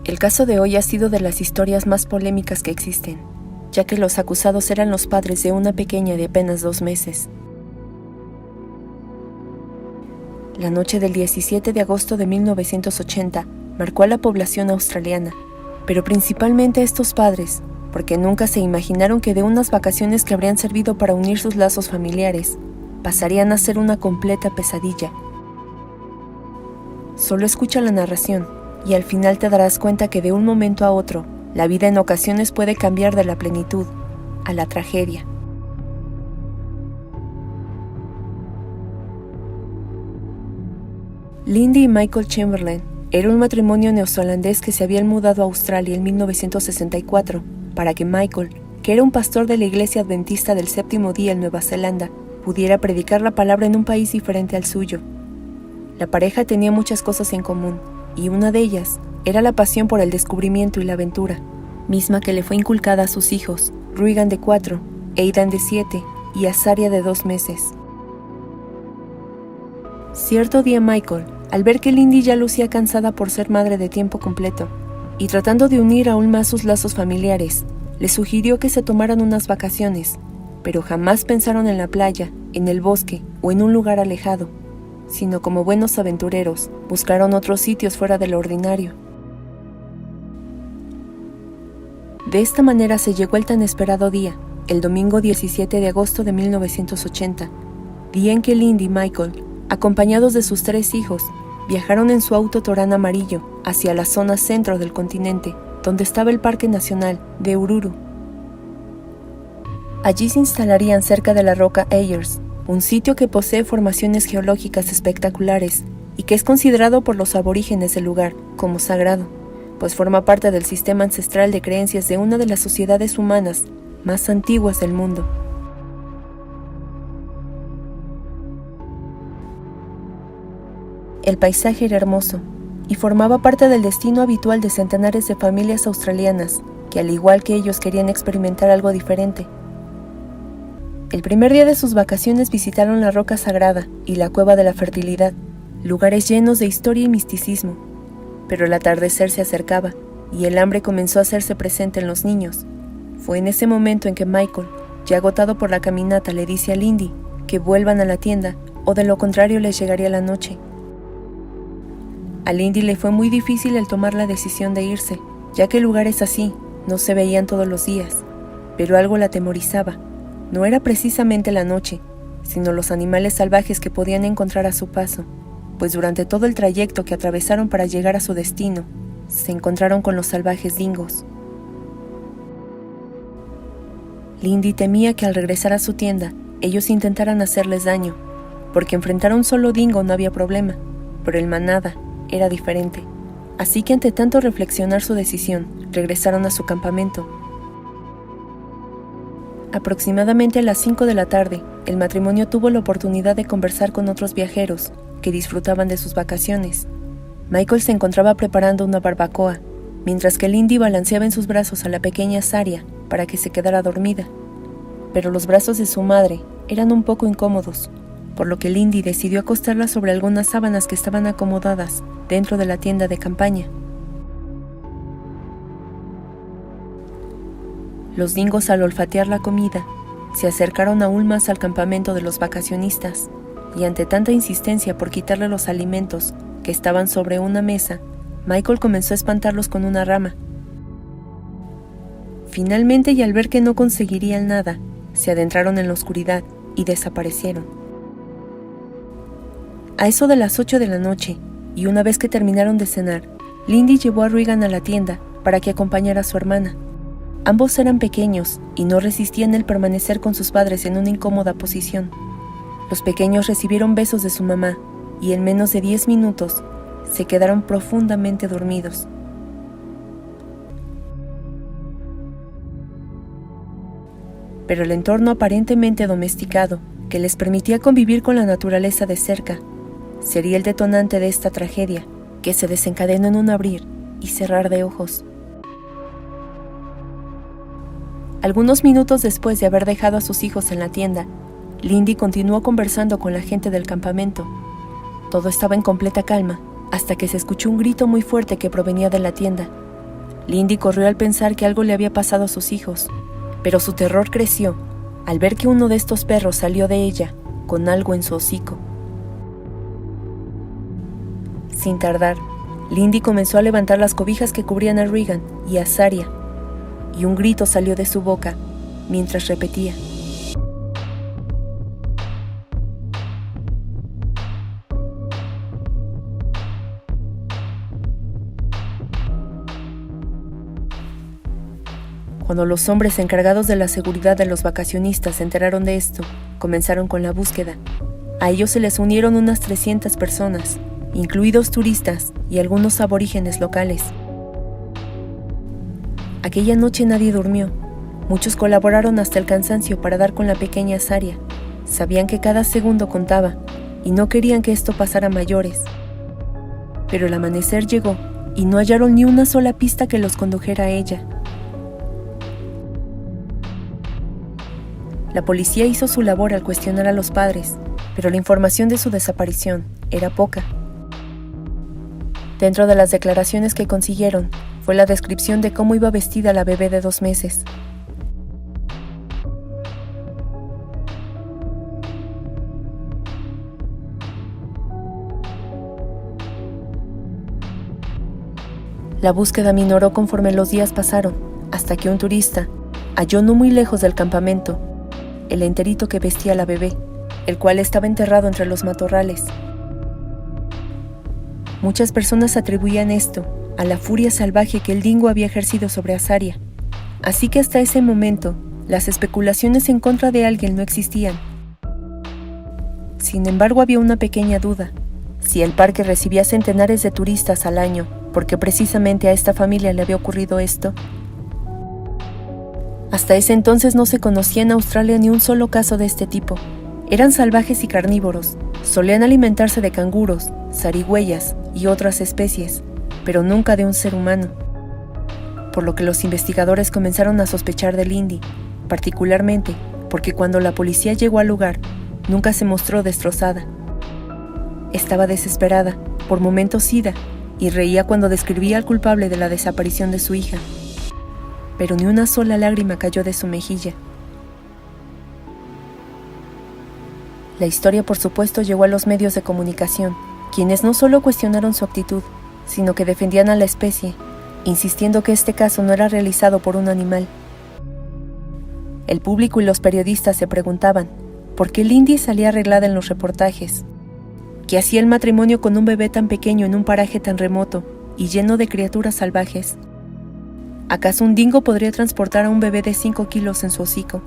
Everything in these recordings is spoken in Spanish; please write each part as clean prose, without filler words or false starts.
El caso de hoy ha sido de las historias más polémicas que existen, ya que los acusados eran los padres de una pequeña de apenas 2 meses. La noche del 17 de agosto de 1980 marcó a la población australiana, pero principalmente a estos padres, porque nunca se imaginaron que de unas vacaciones que habrían servido para unir sus lazos familiares, pasarían a ser una completa pesadilla. Solo escucha la narración, y al final te darás cuenta que de un momento a otro, la vida en ocasiones puede cambiar de la plenitud a la tragedia. Lindy y Michael Chamberlain era un matrimonio neozelandés que se habían mudado a Australia en 1964 para que Michael, que era un pastor de la Iglesia Adventista del Séptimo Día en Nueva Zelanda, pudiera predicar la palabra en un país diferente al suyo. La pareja tenía muchas cosas en común, y una de ellas era la pasión por el descubrimiento y la aventura, misma que le fue inculcada a sus hijos, Regan de 4, Aidan de 7 y Azaria de 2 meses. Cierto día Michael, al ver que Lindy ya lucía cansada por ser madre de tiempo completo, y tratando de unir aún más sus lazos familiares, le sugirió que se tomaran unas vacaciones, pero jamás pensaron en la playa, en el bosque o en un lugar alejado, sino como buenos aventureros, buscaron otros sitios fuera de lo ordinario. De esta manera se llegó el tan esperado día, el domingo 17 de agosto de 1980, día en que Lindy y Michael, acompañados de sus 3 hijos, viajaron en su auto Torana amarillo hacia la zona centro del continente, donde estaba el Parque Nacional de Uluru. Allí se instalarían cerca de la roca Ayers, un sitio que posee formaciones geológicas espectaculares y que es considerado por los aborígenes del lugar como sagrado, pues forma parte del sistema ancestral de creencias de una de las sociedades humanas más antiguas del mundo. El paisaje era hermoso y formaba parte del destino habitual de centenares de familias australianas que, al igual que ellos, querían experimentar algo diferente. El primer día de sus vacaciones visitaron la Roca Sagrada y la Cueva de la Fertilidad, lugares llenos de historia y misticismo. Pero el atardecer se acercaba y el hambre comenzó a hacerse presente en los niños. Fue en ese momento en que Michael, ya agotado por la caminata, le dice a Lindy que vuelvan a la tienda o de lo contrario les llegaría la noche. A Lindy le fue muy difícil el tomar la decisión de irse, ya que lugares así no se veían todos los días, pero algo la atemorizaba. No era precisamente la noche, sino los animales salvajes que podían encontrar a su paso, pues durante todo el trayecto que atravesaron para llegar a su destino, se encontraron con los salvajes dingos. Lindy temía que al regresar a su tienda, ellos intentaran hacerles daño, porque enfrentar a un solo dingo no había problema, pero el manada era diferente. Así que ante tanto reflexionar su decisión, regresaron a su campamento. Aproximadamente a las 5 de la tarde, el matrimonio tuvo la oportunidad de conversar con otros viajeros que disfrutaban de sus vacaciones. Michael se encontraba preparando una barbacoa, mientras que Lindy balanceaba en sus brazos a la pequeña Azaria para que se quedara dormida. Pero los brazos de su madre eran un poco incómodos, por lo que Lindy decidió acostarla sobre algunas sábanas que estaban acomodadas dentro de la tienda de campaña. Los dingos, al olfatear la comida, se acercaron aún más al campamento de los vacacionistas, y ante tanta insistencia por quitarle los alimentos que estaban sobre una mesa, Michael comenzó a espantarlos con una rama. Finalmente, y al ver que no conseguirían nada, se adentraron en la oscuridad y desaparecieron. A eso de las 8 de la noche, y una vez que terminaron de cenar, Lindy llevó a Regan a la tienda para que acompañara a su hermana. Ambos eran pequeños y no resistían el permanecer con sus padres en una incómoda posición. Los pequeños recibieron besos de su mamá y en menos de 10 minutos se quedaron profundamente dormidos. Pero el entorno aparentemente domesticado, que les permitía convivir con la naturaleza de cerca, sería el detonante de esta tragedia, que se desencadenó en un abrir y cerrar de ojos. Algunos minutos después de haber dejado a sus hijos en la tienda, Lindy continuó conversando con la gente del campamento. Todo estaba en completa calma, hasta que se escuchó un grito muy fuerte que provenía de la tienda, Lindy corrió al pensar que algo le había pasado a sus hijos, pero su terror creció al ver que uno de estos perros salió de ella con algo en su hocico. Sin tardar, Lindy comenzó a levantar las cobijas que cubrían a Regan y a Saria, y un grito salió de su boca mientras repetía: Cuando los hombres encargados de la seguridad de los vacacionistas se enteraron de esto, comenzaron con la búsqueda. A ellos se les unieron unas 300 personas, incluidos turistas y algunos aborígenes locales. Aquella noche nadie durmió. Muchos colaboraron hasta el cansancio para dar con la pequeña Saria. Sabían que cada segundo contaba y no querían que esto pasara a mayores. Pero el amanecer llegó y no hallaron ni una sola pista que los condujera a ella. La policía hizo su labor al cuestionar a los padres, pero la información de su desaparición era poca. Dentro de las declaraciones que consiguieron fue la descripción de cómo iba vestida la bebé de 2 meses. La búsqueda minoró conforme los días pasaron, hasta que un turista halló no muy lejos del campamento el enterito que vestía a la bebé, el cual estaba enterrado entre los matorrales. Muchas personas atribuían esto a la furia salvaje que el dingo había ejercido sobre Azaria, así que hasta ese momento las especulaciones en contra de alguien no existían. Sin embargo, había una pequeña duda: si el parque recibía centenares de turistas al año, porque precisamente a esta familia le había ocurrido esto. Hasta ese entonces no se conocía en Australia ni un solo caso de este tipo. Eran salvajes y carnívoros, solían alimentarse de canguros, zarigüeyas y otras especies, pero nunca de un ser humano. Por lo que los investigadores comenzaron a sospechar de Lindy, particularmente porque cuando la policía llegó al lugar, nunca se mostró destrozada. Estaba desesperada, por momentos ida, y reía cuando describía al culpable de la desaparición de su hija. Pero ni una sola lágrima cayó de su mejilla. La historia, por supuesto, llegó a los medios de comunicación, quienes no solo cuestionaron su actitud, sino que defendían a la especie, insistiendo que este caso no era realizado por un animal. El público y los periodistas se preguntaban por qué Lindy salía arreglada en los reportajes, qué hacía el matrimonio con un bebé tan pequeño en un paraje tan remoto y lleno de criaturas salvajes. ¿Acaso un dingo podría transportar a un bebé de 5 kilos en su hocico?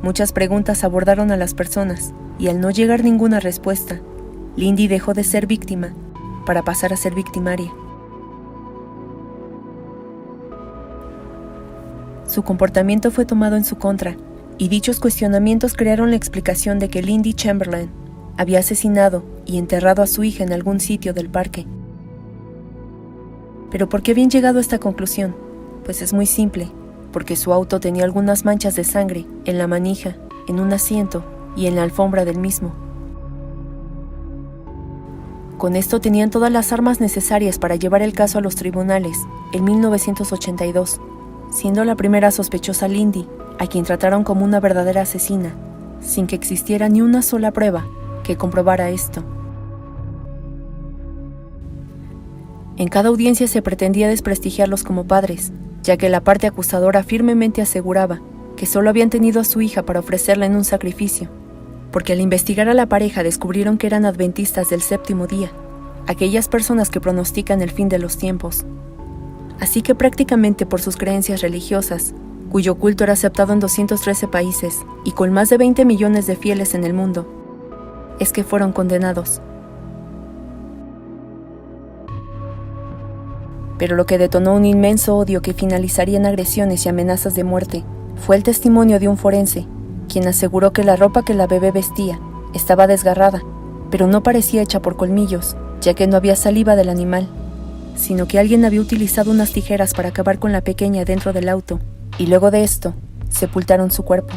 Muchas preguntas abordaron a las personas, y al no llegar ninguna respuesta, Lindy dejó de ser víctima para pasar a ser victimaria. Su comportamiento fue tomado en su contra, y dichos cuestionamientos crearon la explicación de que Lindy Chamberlain había asesinado y enterrado a su hija en algún sitio del parque. ¿Pero por qué habían llegado a esta conclusión? Pues es muy simple, porque su auto tenía algunas manchas de sangre en la manija, en un asiento y en la alfombra del mismo. Con esto tenían todas las armas necesarias para llevar el caso a los tribunales en 1982, siendo la primera sospechosa Lindy, a quien trataron como una verdadera asesina, sin que existiera ni una sola prueba que comprobara esto. En cada audiencia se pretendía desprestigiarlos como padres, ya que la parte acusadora firmemente aseguraba que solo habían tenido a su hija para ofrecerla en un sacrificio, porque al investigar a la pareja descubrieron que eran adventistas del séptimo día, aquellas personas que pronostican el fin de los tiempos. Así que prácticamente por sus creencias religiosas, cuyo culto era aceptado en 213 países y con más de 20 millones de fieles en el mundo, es que fueron condenados. Pero lo que detonó un inmenso odio que finalizaría en agresiones y amenazas de muerte fue el testimonio de un forense, quien aseguró que la ropa que la bebé vestía estaba desgarrada, pero no parecía hecha por colmillos, ya que no había saliva del animal, sino que alguien había utilizado unas tijeras para acabar con la pequeña dentro del auto, y luego de esto, sepultaron su cuerpo.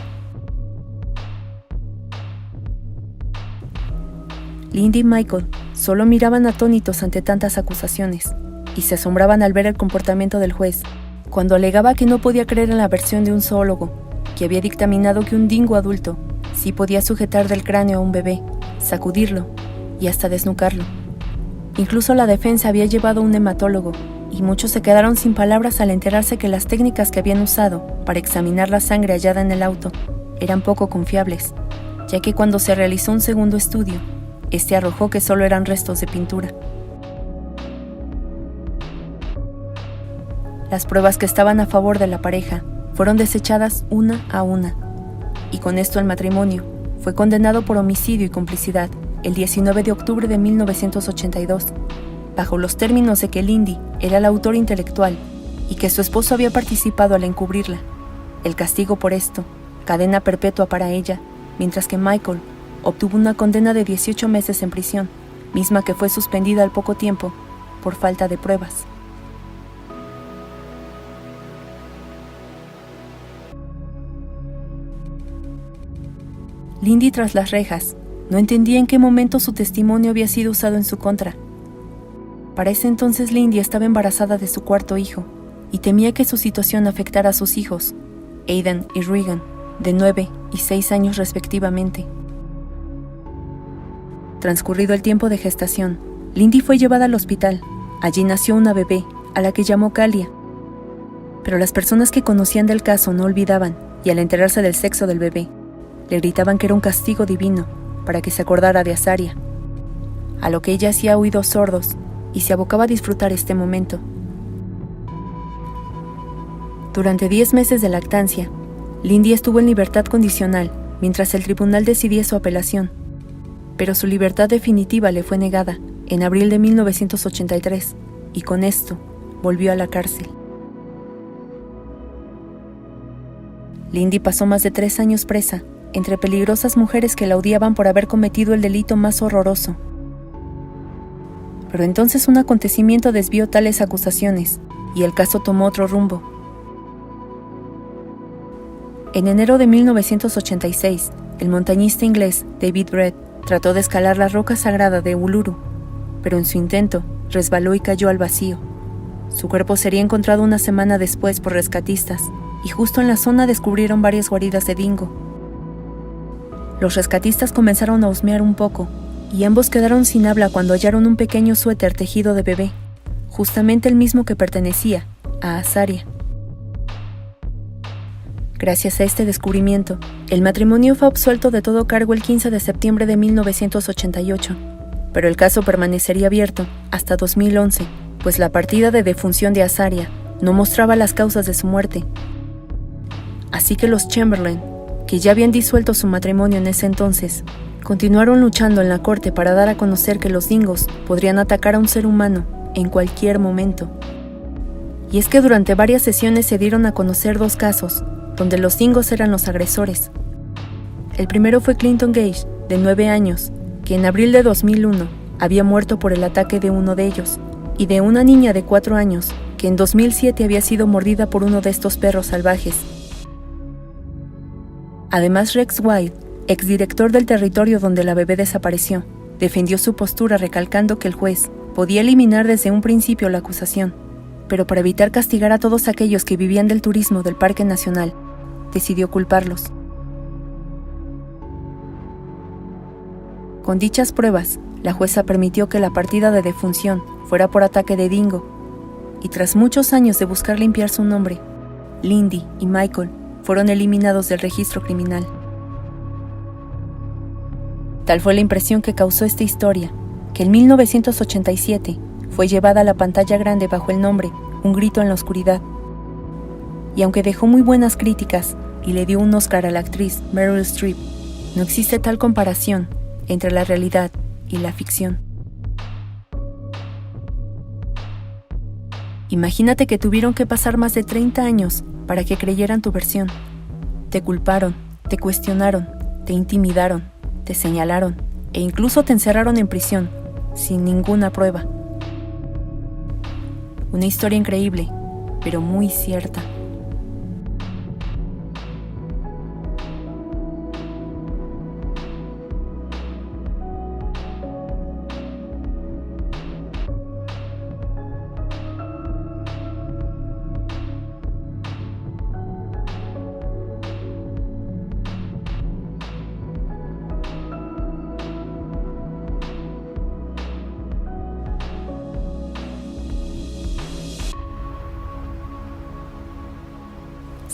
Lindy y Michael solo miraban atónitos ante tantas acusaciones, y se asombraban al ver el comportamiento del juez, cuando alegaba que no podía creer en la versión de un zoólogo, que había dictaminado que un dingo adulto sí podía sujetar del cráneo a un bebé, sacudirlo y hasta desnucarlo. Incluso la defensa había llevado a un hematólogo, y muchos se quedaron sin palabras al enterarse que las técnicas que habían usado para examinar la sangre hallada en el auto eran poco confiables, ya que cuando se realizó un segundo estudio, este arrojó que solo eran restos de pintura. Las pruebas que estaban a favor de la pareja fueron desechadas una a una, y con esto el matrimonio fue condenado por homicidio y complicidad el 19 de octubre de 1982, bajo los términos de que Lindy era el autor intelectual y que su esposo había participado al encubrirla. El castigo por esto, cadena perpetua para ella, mientras que Michael obtuvo una condena de 18 meses en prisión, misma que fue suspendida al poco tiempo por falta de pruebas. Lindy, tras las rejas, no entendía en qué momento su testimonio había sido usado en su contra. Para ese entonces Lindy estaba embarazada de su cuarto hijo y temía que su situación afectara a sus hijos, Aidan y Regan, de 9 y 6 años respectivamente. Transcurrido el tiempo de gestación, Lindy fue llevada al hospital. Allí nació una bebé, a la que llamó Kalia. Pero las personas que conocían del caso no olvidaban, y al enterarse del sexo del bebé, le gritaban que era un castigo divino para que se acordara de Azaria, a lo que ella hacía oídos sordos y se abocaba a disfrutar este momento. Durante 10 meses de lactancia, Lindy estuvo en libertad condicional mientras el tribunal decidía su apelación, pero su libertad definitiva le fue negada en abril de 1983 y con esto volvió a la cárcel. Lindy pasó más de 3 años presa entre peligrosas mujeres que la odiaban por haber cometido el delito más horroroso. Pero entonces un acontecimiento desvió tales acusaciones y el caso tomó otro rumbo. En enero de 1986, el montañista inglés David Brett trató de escalar la roca sagrada de Uluru, pero en su intento resbaló y cayó al vacío. Su cuerpo sería encontrado una semana después por rescatistas, y justo en la zona descubrieron varias guaridas de dingo. Los rescatistas comenzaron a husmear un poco, y ambos quedaron sin habla cuando hallaron un pequeño suéter tejido de bebé, justamente el mismo que pertenecía a Azaria. Gracias a este descubrimiento, el matrimonio fue absuelto de todo cargo el 15 de septiembre de 1988, pero el caso permanecería abierto hasta 2011, pues la partida de defunción de Azaria no mostraba las causas de su muerte. Así que los Chamberlain, que ya habían disuelto su matrimonio en ese entonces, continuaron luchando en la corte para dar a conocer que los dingos podrían atacar a un ser humano en cualquier momento. Y es que durante varias sesiones se dieron a conocer 2 casos, donde los dingos eran los agresores. El primero fue Clinton Gage, de 9 años, que en abril de 2001 había muerto por el ataque de uno de ellos, y de una niña de 4 años, que en 2007 había sido mordida por uno de estos perros salvajes. Además, Rex Wilde, exdirector del territorio donde la bebé desapareció, defendió su postura recalcando que el juez podía eliminar desde un principio la acusación, pero para evitar castigar a todos aquellos que vivían del turismo del Parque Nacional, decidió culparlos. Con dichas pruebas, la jueza permitió que la partida de defunción fuera por ataque de dingo, y tras muchos años de buscar limpiar su nombre, Lindy y Michael fueron eliminados del registro criminal. Tal fue la impresión que causó esta historia, que en 1987 fue llevada a la pantalla grande bajo el nombre Un grito en la oscuridad. Y aunque dejó muy buenas críticas y le dio un Oscar a la actriz Meryl Streep, no existe tal comparación entre la realidad y la ficción. Imagínate que tuvieron que pasar más de 30 años para que creyeran tu versión. Te culparon, te cuestionaron, te intimidaron, te señalaron e incluso te encerraron en prisión, sin ninguna prueba. Una historia increíble, pero muy cierta.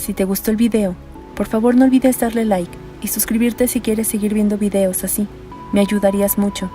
Si te gustó el video, por favor no olvides darle like y suscribirte si quieres seguir viendo videos así. Me ayudarías mucho.